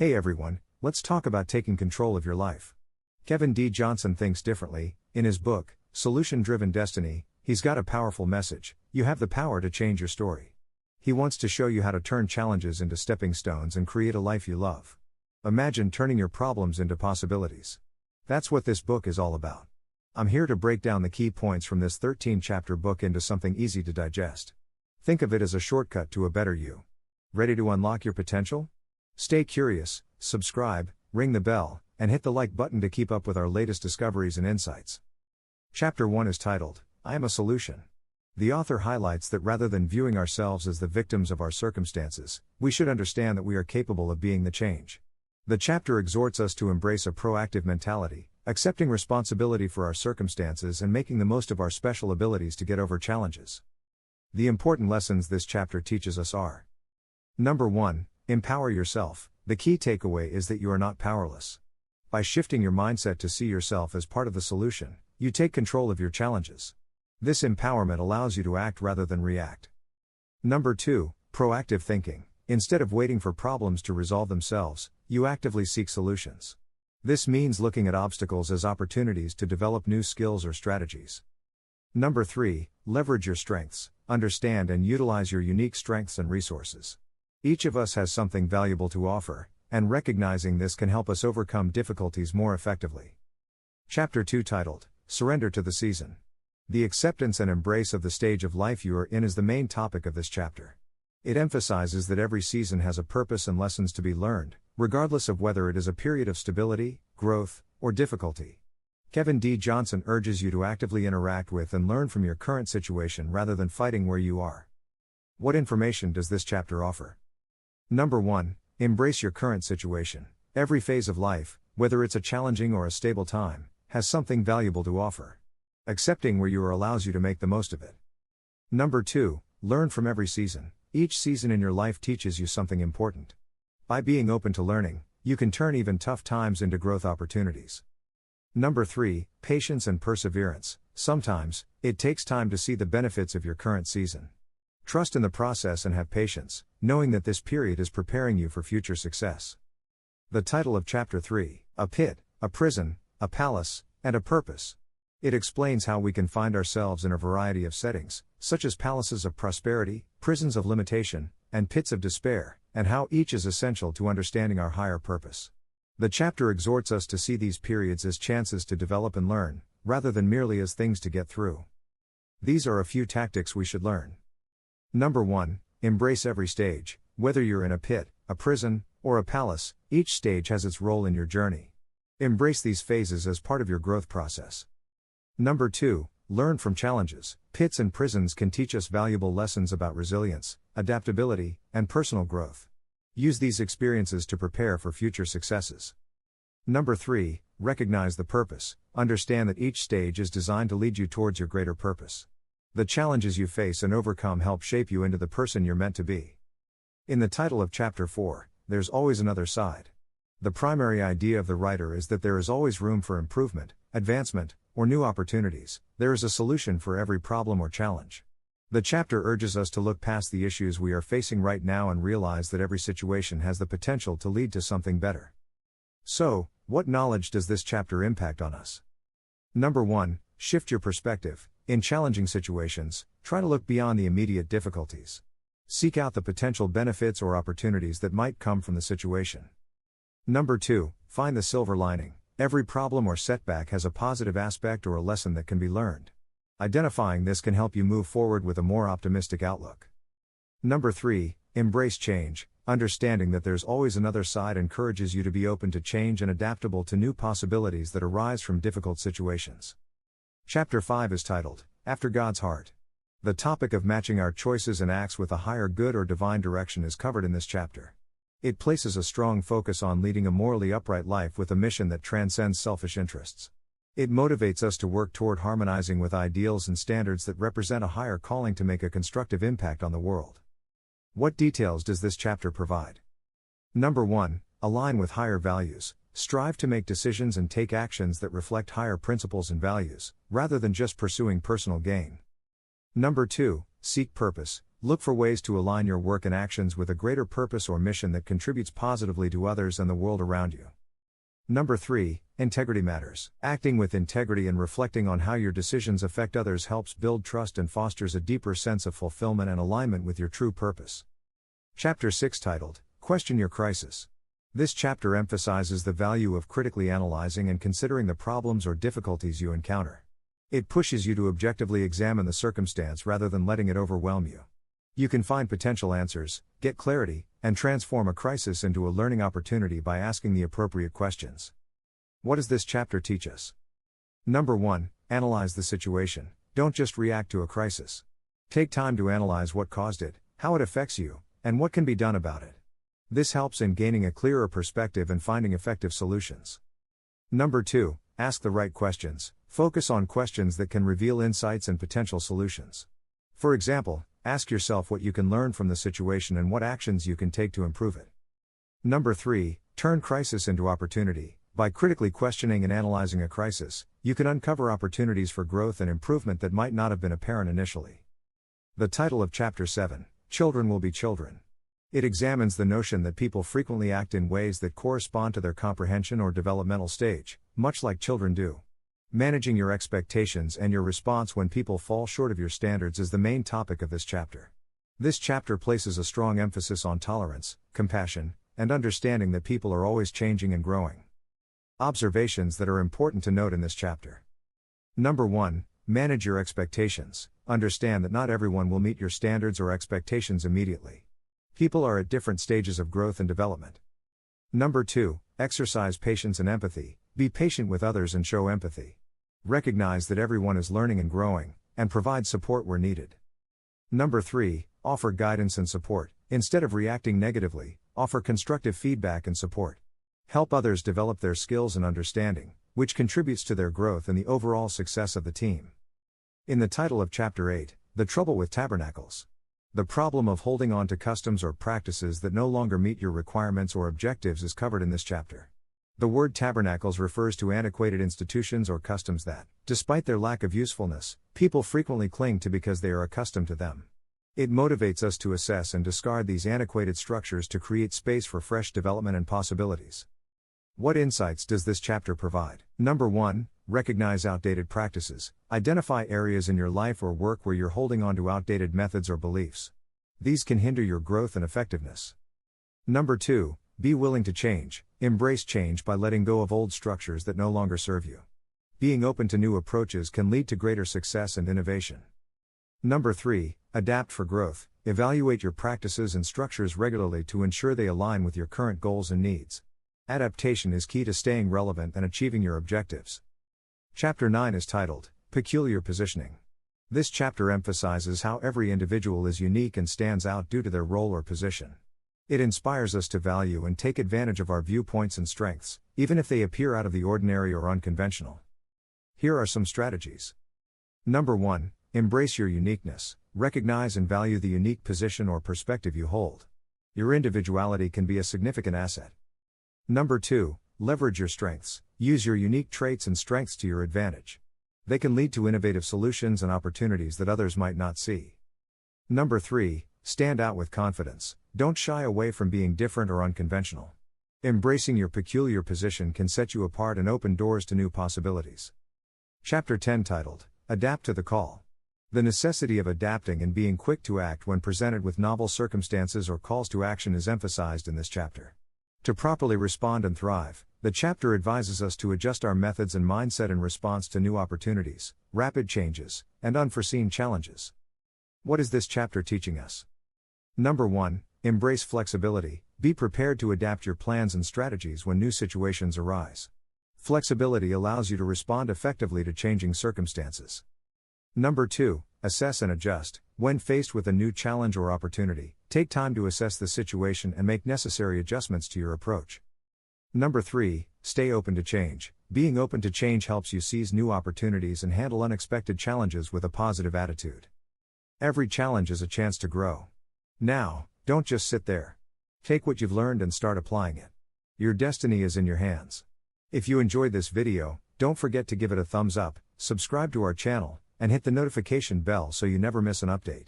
Hey everyone, let's talk about taking control of your life. Kevin D. Johnson thinks differently. In his book, Solution Driven Destiny, he's got a powerful message: you have the power to change your story. He wants to show you how to turn challenges into stepping stones and create a life you love. Imagine turning your problems into possibilities. That's what this book is all about. I'm here to break down the key points from this 13-chapter book into something easy to digest. Think of it as a shortcut to a better you. Ready to unlock your potential? Stay curious, subscribe, ring the bell, and hit the like button to keep up with our latest discoveries and insights. Chapter 1 is titled, I Am a Solution. The author highlights that rather than viewing ourselves as the victims of our circumstances, we should understand that we are capable of being the change. The chapter exhorts us to embrace a proactive mentality, accepting responsibility for our circumstances and making the most of our special abilities to get over challenges. The important lessons this chapter teaches us are: Number 1. Empower yourself. The key takeaway is that you are not powerless. By shifting your mindset to see yourself as part of the solution, you take control of your challenges. This empowerment allows you to act rather than react. Number 2. Proactive thinking. Instead of waiting for problems to resolve themselves, you actively seek solutions. This means looking at obstacles as opportunities to develop new skills or strategies. Number 3. Leverage your strengths. Understand and utilize your unique strengths and resources. Each of us has something valuable to offer, and recognizing this can help us overcome difficulties more effectively. Chapter 2 titled, Surrender to the Season. The acceptance and embrace of the stage of life you are in is the main topic of this chapter. It emphasizes that every season has a purpose and lessons to be learned, regardless of whether it is a period of stability, growth, or difficulty. Kevin D. Johnson urges you to actively interact with and learn from your current situation rather than fighting where you are. What information does this chapter offer? Number 1. Embrace your current situation. Every phase of life, whether it's a challenging or a stable time, has something valuable to offer. Accepting where you are allows you to make the most of it. Number 2. Learn from every season. Each season in your life teaches you something important. By being open to learning, you can turn even tough times into growth opportunities. Number 3. Patience and perseverance. Sometimes, it takes time to see the benefits of your current season. Trust in the process and have patience, knowing that this period is preparing you for future success. The title of Chapter 3, A Pit, a Prison, a Palace, and a Purpose. It explains how we can find ourselves in a variety of settings, such as palaces of prosperity, prisons of limitation, and pits of despair, and how each is essential to understanding our higher purpose. The chapter exhorts us to see these periods as chances to develop and learn, rather than merely as things to get through. These are a few tactics we should learn. Number 1. Embrace every stage. Whether you're in a pit, a prison, or a palace, each stage has its role in your journey. Embrace these phases as part of your growth process. Number 2. Learn from challenges. Pits and prisons can teach us valuable lessons about resilience, adaptability, and personal growth. Use these experiences to prepare for future successes. Number 3. Recognize the purpose. Understand that each stage is designed to lead you towards your greater purpose. The challenges you face and overcome help shape you into the person you're meant to be. In the title of Chapter 4, There's Always Another Side. The primary idea of the writer is that there is always room for improvement, advancement, or new opportunities. There is a solution for every problem or challenge. The chapter urges us to look past the issues we are facing right now and realize that every situation has the potential to lead to something better. So, what knowledge does this chapter impact on us? Number 1. Shift your perspective. In challenging situations, try to look beyond the immediate difficulties. Seek out the potential benefits or opportunities that might come from the situation. Number 2. Find the silver lining. Every problem or setback has a positive aspect or a lesson that can be learned. Identifying this can help you move forward with a more optimistic outlook. Number 3. Embrace change. Understanding that there's always another side encourages you to be open to change and adaptable to new possibilities that arise from difficult situations. Chapter 5 is titled, After God's Heart. The topic of matching our choices and acts with a higher good or divine direction is covered in this chapter. It places a strong focus on leading a morally upright life with a mission that transcends selfish interests. It motivates us to work toward harmonizing with ideals and standards that represent a higher calling to make a constructive impact on the world. What details does this chapter provide? Number 1. Align with higher values. Strive to make decisions and take actions that reflect higher principles and values, rather than just pursuing personal gain. Number 2. Seek purpose. Look for ways to align your work and actions with a greater purpose or mission that contributes positively to others and the world around you. Number 3, integrity matters. Acting with integrity and reflecting on how your decisions affect others helps build trust and fosters a deeper sense of fulfillment and alignment with your true purpose. Chapter 6 titled, Question Your Crisis. This chapter emphasizes the value of critically analyzing and considering the problems or difficulties you encounter. It pushes you to objectively examine the circumstance rather than letting it overwhelm you. You can find potential answers, get clarity, and transform a crisis into a learning opportunity by asking the appropriate questions. What does this chapter teach us? Number 1, analyze the situation. Don't just react to a crisis. Take time to analyze what caused it, how it affects you, and what can be done about it. This helps in gaining a clearer perspective and finding effective solutions. Number 2, ask the right questions. Focus on questions that can reveal insights and potential solutions. For example, ask yourself what you can learn from the situation and what actions you can take to improve it. Number 3, turn crisis into opportunity. By critically questioning and analyzing a crisis, you can uncover opportunities for growth and improvement that might not have been apparent initially. The title of Chapter 7, Children Will Be Children. It examines the notion that people frequently act in ways that correspond to their comprehension or developmental stage, much like children do. Managing your expectations and your response when people fall short of your standards is the main topic of this chapter. This chapter places a strong emphasis on tolerance, compassion, and understanding that people are always changing and growing. Observations that are important to note in this chapter. Number 1, manage your expectations. Understand that not everyone will meet your standards or expectations immediately. People are at different stages of growth and development. Number 2, exercise patience and empathy. Be patient with others and show empathy. Recognize that everyone is learning and growing, and provide support where needed. Number 3, offer guidance and support. Instead of reacting negatively, offer constructive feedback and support. Help others develop their skills and understanding, which contributes to their growth and the overall success of the team. In the title of Chapter 8, The Trouble with Tabernacles. The problem of holding on to customs or practices that no longer meet your requirements or objectives is covered in this chapter. The word tabernacles refers to antiquated institutions or customs that, despite their lack of usefulness, people frequently cling to because they are accustomed to them. It motivates us to assess and discard these antiquated structures to create space for fresh development and possibilities. What insights does this chapter provide? Number 1, recognize outdated practices. Identify areas in your life or work where you're holding on to outdated methods or beliefs. These can hinder your growth and effectiveness. Number 2, be willing to change. Embrace change by letting go of old structures that no longer serve you. Being open to new approaches can lead to greater success and innovation. Number 3, adapt for growth. Evaluate your practices and structures regularly to ensure they align with your current goals and needs. Adaptation is key to staying relevant and achieving your objectives. Chapter 9 is titled, Peculiar Positioning. This chapter emphasizes how every individual is unique and stands out due to their role or position. It inspires us to value and take advantage of our viewpoints and strengths, even if they appear out of the ordinary or unconventional. Here are some strategies. Number 1, embrace your uniqueness. Recognize and value the unique position or perspective you hold. Your individuality can be a significant asset. Number 2, leverage your strengths. Use your unique traits and strengths to your advantage. They can lead to innovative solutions and opportunities that others might not see. Number 3, stand out with confidence. Don't shy away from being different or unconventional. Embracing your peculiar position can set you apart and open doors to new possibilities. Chapter 10 titled, Adapt to the Call. The necessity of adapting and being quick to act when presented with novel circumstances or calls to action is emphasized in this chapter. To properly respond and thrive, the chapter advises us to adjust our methods and mindset in response to new opportunities, rapid changes, and unforeseen challenges. What is this chapter teaching us? Number 1, embrace flexibility. Be prepared to adapt your plans and strategies when new situations arise. Flexibility allows you to respond effectively to changing circumstances. Number 2, assess and adjust. When faced with a new challenge or opportunity, take time to assess the situation and make necessary adjustments to your approach. Number 3, stay open to change. Being open to change helps you seize new opportunities and handle unexpected challenges with a positive attitude. Every challenge is a chance to grow. Now, don't just sit there. Take what you've learned and start applying it. Your destiny is in your hands. If you enjoyed this video, don't forget to give it a thumbs up, subscribe to our channel, and hit the notification bell so you never miss an update.